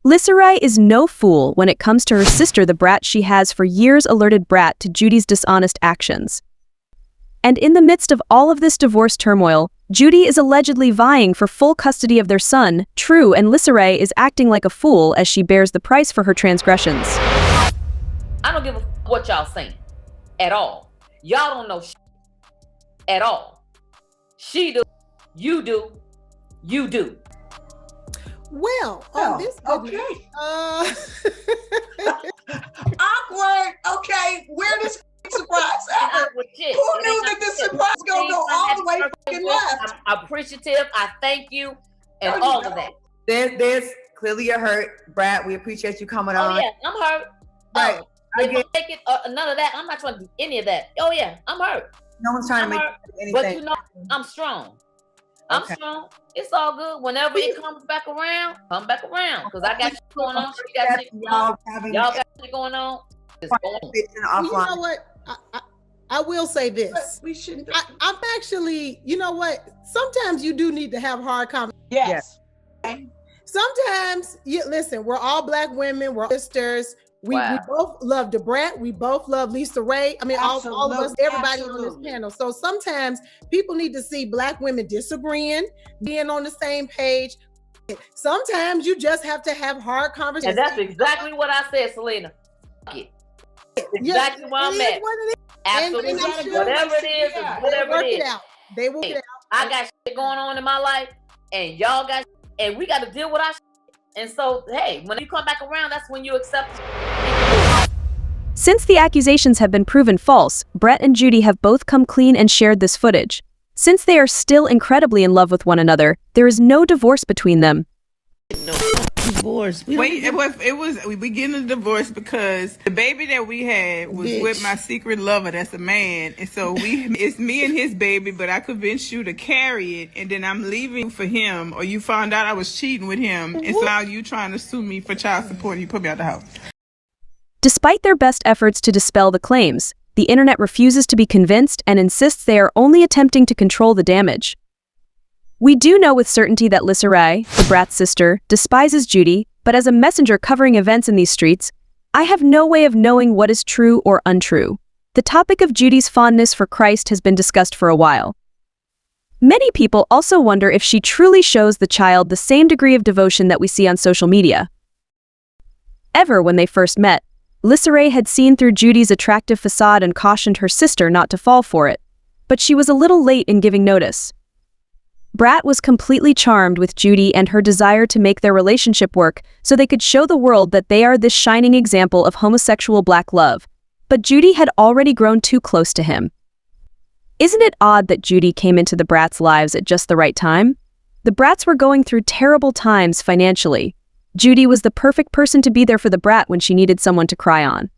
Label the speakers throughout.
Speaker 1: Lisa Raye is no fool when it comes to her sister, the Brat. She has for years alerted Brat to Judy's dishonest actions. And in the midst of all of this divorce turmoil, Judy is allegedly vying for full custody of their son, True, and Lisa Raye is acting like a fool as she bears the price for her transgressions.
Speaker 2: I don't give a what y'all saying at all. Y'all don't know at all. She do, you do, you do.
Speaker 3: Well, on this
Speaker 4: okay.
Speaker 5: Awkward. Okay, weirdest surprise ever. Who knew that this surprise was gonna go all the way fucking left?
Speaker 2: I'm appreciative. I thank you, and all of that.
Speaker 4: There's clearly you're hurt, Brat. We appreciate you coming on.
Speaker 2: Oh yeah, I'm hurt.
Speaker 4: Right.
Speaker 2: If I take it, none of that. I'm not trying to do any of that. Oh yeah, I'm hurt.
Speaker 4: No one's trying to make anything.
Speaker 2: But you know, I'm strong. I'm
Speaker 4: Okay.
Speaker 2: strong. It's all good. Whenever it comes back around, come back around. Because I got shit going on. She got shit going on. Y'all got shit going on. It's going on.
Speaker 3: You know what? I will say this.
Speaker 5: But we shouldn't.
Speaker 3: I'm actually, you know what? Sometimes you do need to have hard conversations.
Speaker 5: Yes.
Speaker 3: Sometimes, listen, we're all Black women. We're all sisters. We both love Brat. We both love Lisa Raye. I mean, all of us, everybody on this panel. So sometimes people need to see Black women disagreeing, being on the same page. Sometimes you just have to have hard conversations.
Speaker 2: And that's exactly what I said, Selena. Exactly where I'm at. Absolutely. Whatever it is, whatever it is.
Speaker 3: They will get out.
Speaker 2: I got shit going on in my life, and y'all got, and we got to deal with our shit. And so, hey, when you come back around, that's when you accept it.
Speaker 1: Since the accusations have been proven false, Brat and Judy have both come clean and shared this footage. Since they are still incredibly in love with one another, there is no divorce between them.
Speaker 6: No divorce. We getting a divorce because the baby that we had was with my secret lover. That's a man, and so it's me and his baby. But I convinced you to carry it, and then I'm leaving for him, or you found out I was cheating with him, and so now you trying to sue me for child support. And you put me out the house.
Speaker 1: Despite their best efforts to dispel the claims, the internet refuses to be convinced and insists they are only attempting to control the damage. We do know with certainty that Lisa Raye, the Brat's sister, despises Judy, but as a messenger covering events in these streets, I have no way of knowing what is true or untrue. The topic of Judy's fondness for Christ has been discussed for a while. Many people also wonder if she truly shows the child the same degree of devotion that we see on social media. When they first met, Lisa Raye had seen through Judy's attractive facade and cautioned her sister not to fall for it, but she was a little late in giving notice. Brat was completely charmed with Judy and her desire to make their relationship work so they could show the world that they are this shining example of homosexual Black love. But Judy had already grown too close to him. Isn't it odd that Judy came into the Brats' lives at just the right time? The Brats were going through terrible times financially. Judy was the perfect person to be there for the Brat when she needed someone to cry on.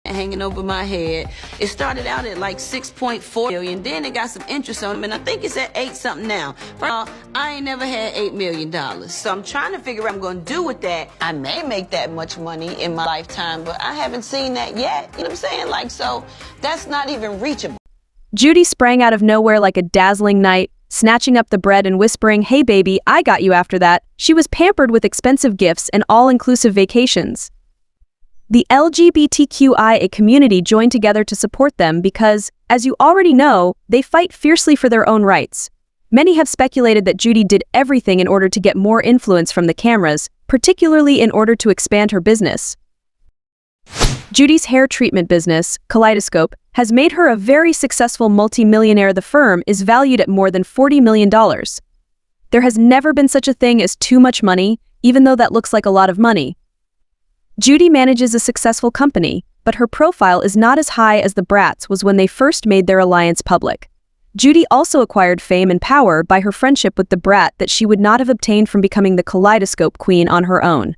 Speaker 7: Hanging over my head. It started out at like 6.4 million, then it got some interest on them, and I think it's at 8 something now. I ain't never had $8 million, so I'm trying to figure out what I'm gonna do with that. I may make that much money in my lifetime, but I haven't seen that yet. You know what I'm saying? Like, so that's not even reachable.
Speaker 1: Judy sprang out of nowhere like a dazzling knight, snatching up the bread and whispering, "Hey baby, I got you." After that, she was pampered with expensive gifts and all-inclusive vacations. The LGBTQIA community joined together to support them because, as you already know, they fight fiercely for their own rights. Many have speculated that Judy did everything in order to get more influence from the cameras, particularly in order to expand her business. Judy's hair treatment business, Kaleidoscope, has made her a very successful multi-millionaire. The firm is valued at more than $40 million. There has never been such a thing as too much money, even though that looks like a lot of money. Judy manages a successful company, but her profile is not as high as the Brats was when they first made their alliance public. Judy also acquired fame and power by her friendship with the Brat that she would not have obtained from becoming the Kaleidoscope queen on her own.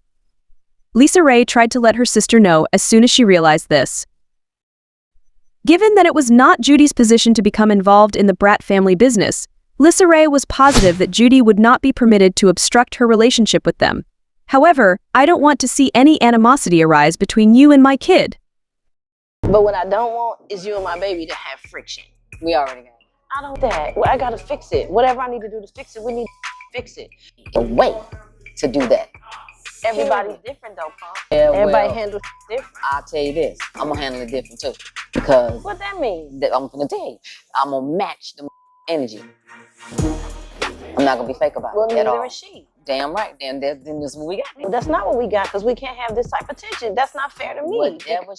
Speaker 1: Lisa Raye tried to let her sister know as soon as she realized this. Given that it was not Judy's position to become involved in the Brat family business, Lisa Raye was positive that Judy would not be permitted to obstruct her relationship with them. However, I don't want to see any animosity arise between you and my kid.
Speaker 7: But what I don't want is you and my baby to have friction.
Speaker 2: We already got it.
Speaker 7: I don't want that. Well, I gotta fix it. Whatever I need to do to fix it, we need to fix it. The way to do that Everybody's different though, Pump. Yeah, everybody handles different.
Speaker 8: I'll tell you this, I'm gonna handle it different too. Because
Speaker 7: what that mean?
Speaker 8: I'm gonna tell you, I'm gonna match the energy. I'm not gonna be fake about it at all.
Speaker 7: Neither is she.
Speaker 8: Damn right, then this is what we got.
Speaker 7: Well, that's not what we got, because we can't have this type of tension. That's not fair to me.
Speaker 8: Whatever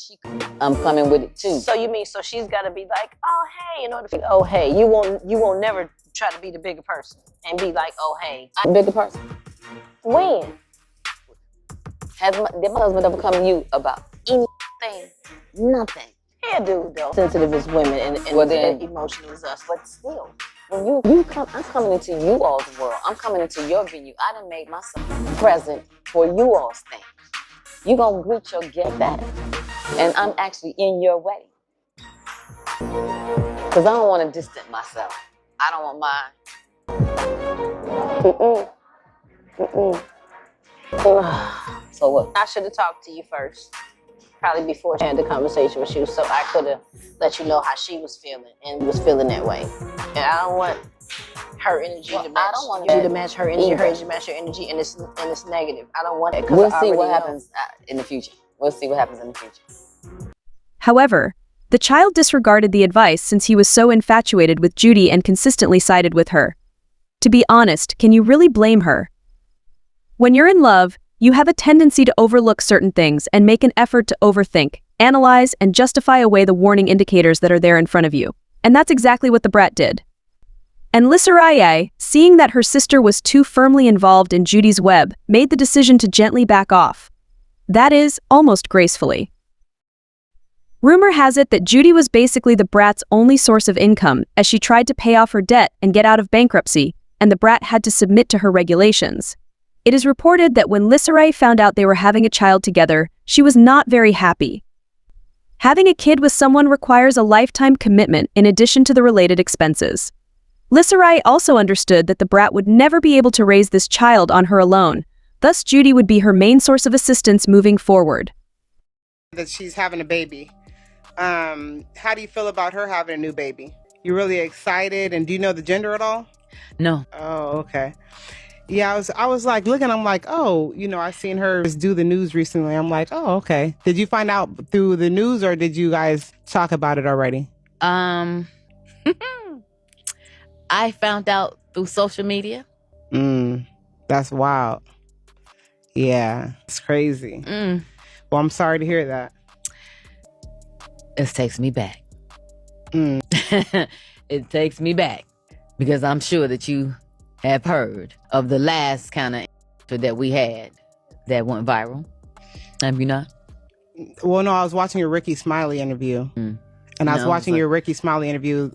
Speaker 8: I'm coming with it too.
Speaker 7: So you mean, so she's gotta be like, oh hey, in order for, oh hey, you won't never try to be the bigger person and be like, oh hey.
Speaker 8: I'm the bigger person.
Speaker 7: When?
Speaker 8: Did my husband ever come to you about anything? Nothing.
Speaker 7: Yeah, dude, though. Sensitive as women and then emotional as us.
Speaker 8: But still, when you come, I'm coming into you all's world. I'm coming into your venue. I done made myself present for you all's thing. You gonna greet your guest that. And I'm actually in your wedding. Because I don't want to distance myself. I don't want mine. So what?
Speaker 7: I should have talked to you first. Probably before I had the conversation with you, so I could have let you know how she was feeling and was feeling that way. And I don't want her energy to match. I don't want you to match her energy, her energy to match your energy, and it's negative. I don't want it.
Speaker 8: We'll see what happens in the future. We'll see what happens in the future.
Speaker 1: However, the child disregarded the advice since he was so infatuated with Judy and consistently sided with her. To be honest, can you really blame her? When you're in love, you have a tendency to overlook certain things and make an effort to overthink, analyze, and justify away the warning indicators that are there in front of you. And that's exactly what the Brat did. And Lisa Raye, seeing that her sister was too firmly involved in Judy's web, made the decision to gently back off. That is, almost gracefully. Rumor has it that Judy was basically the Brat's only source of income as she tried to pay off her debt and get out of bankruptcy, and the Brat had to submit to her regulations. It is reported that when Lisa Raye found out they were having a child together, she was not very happy. Having a kid with someone requires a lifetime commitment in addition to the related expenses. Lisa Raye also understood that the Brat would never be able to raise this child on her alone, thus Judy would be her main source of assistance moving forward.
Speaker 9: That she's having a baby. How do you feel about her having a new baby? You really excited, and do you know the gender at all?
Speaker 8: No.
Speaker 9: Oh, okay. Yeah, I was like looking, I'm like, oh, you know, I seen her do the news recently. I'm like, oh, okay. Did you find out through the news or did you guys talk about it already?
Speaker 10: I found out through social media.
Speaker 9: That's wild. Yeah, it's crazy. Well, I'm sorry to hear that.
Speaker 10: It takes me back. It takes me back because I'm sure that you have heard of the last kind of that we had that went viral. Have you not?
Speaker 9: Well, no, I was watching your Ricky Smiley interview. And I was watching your Ricky Smiley interview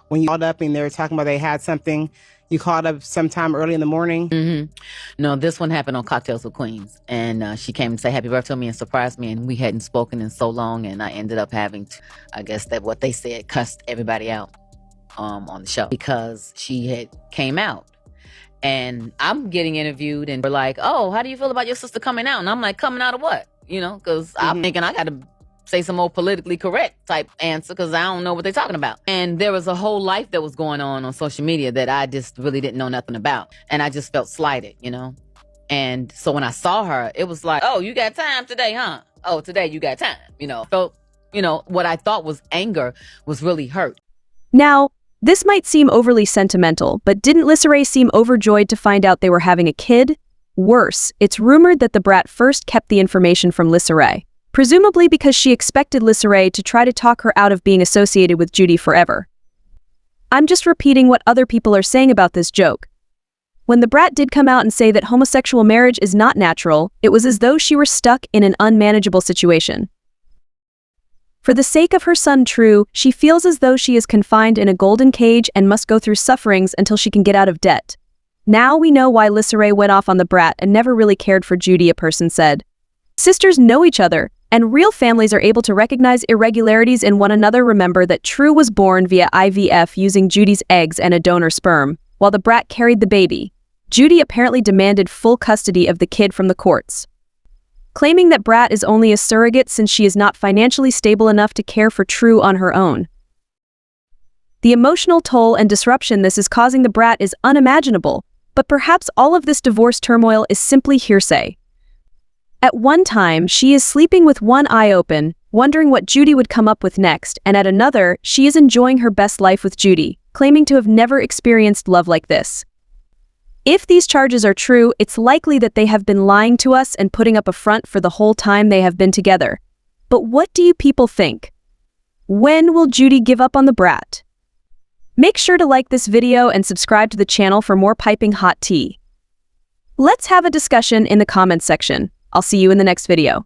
Speaker 9: when you called up and they were talking about they had something. You called up sometime early in the morning?
Speaker 10: No, this one happened on Cocktails with Queens. And she came and say happy birthday to me and surprised me. And we hadn't spoken in so long. And I ended up having to, I guess that what they said, cussed everybody out on the show because she had came out. And I'm getting interviewed and we're like, oh, how do you feel about your sister coming out? And I'm like, coming out of what? You know, because I'm thinking I got to say some more politically correct type answer because I don't know what they're talking about. And there was a whole life that was going on social media that I just really didn't know nothing about. And I just felt slighted, you know. And so when I saw her, it was like, oh, you got time today, huh? Oh, today you got time, you know. So, you know, what I thought was anger was really hurt.
Speaker 1: Now, this might seem overly sentimental, but didn't Lisa Raye seem overjoyed to find out they were having a kid? Worse, it's rumored that the Brat first kept the information from Lisa Raye, presumably because she expected Lisa Raye to try to talk her out of being associated with Judy forever. I'm just repeating what other people are saying about this joke. When the Brat did come out and say that homosexual marriage is not natural, it was as though she were stuck in an unmanageable situation. For the sake of her son True, she feels as though she is confined in a golden cage and must go through sufferings until she can get out of debt. Now we know why Lisa Raye went off on the Brat and never really cared for Judy, a person said. Sisters know each other, and real families are able to recognize irregularities in one another. Remember that True was born via IVF using Judy's eggs and a donor sperm, while the Brat carried the baby. Judy apparently demanded full custody of the kid from the courts, claiming that Brat is only a surrogate since she is not financially stable enough to care for True on her own. The emotional toll and disruption this is causing the Brat is unimaginable, but perhaps all of this divorce turmoil is simply hearsay. At one time, she is sleeping with one eye open, wondering what Judy would come up with next, and at another, she is enjoying her best life with Judy, claiming to have never experienced love like this. If these charges are true, it's likely that they have been lying to us and putting up a front for the whole time they have been together. But what do you people think? When will Judy give up on the brat? Make sure to like this video and subscribe to the channel for more piping hot tea. Let's have a discussion in the comments section. I'll see you in the next video.